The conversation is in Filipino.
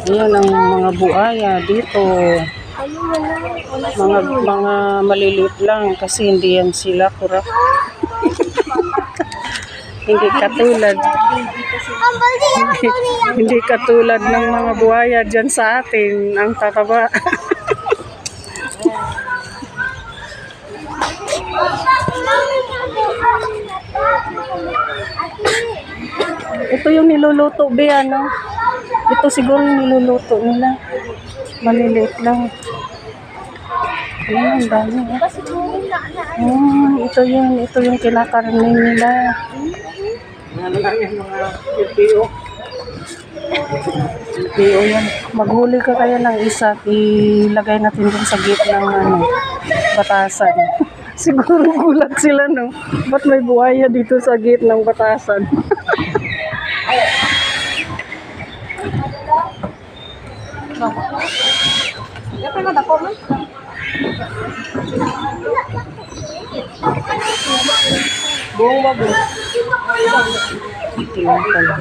Ayan ang mga buaya dito. Mga maliliit lang kasi hindi yan sila kurak. Hindi katulad. Hindi katulad ng mga buhaya dyan sa atin. Ang tataba. Ito yung niluluto ba ano? Ito siguro yung niluluto nila. Maliliit lang. Ayan, ang dami. Ito yung kinakarne nila. Ano lang yung mga LPO. LPO yan. Maghuli ka kaya ng isa. Ilagay natin dun sa gate ng batasan. Siguro gulat sila, no? Ba't may buhaya dito sa gate ng batasan? Buong bago. Ito yung pala.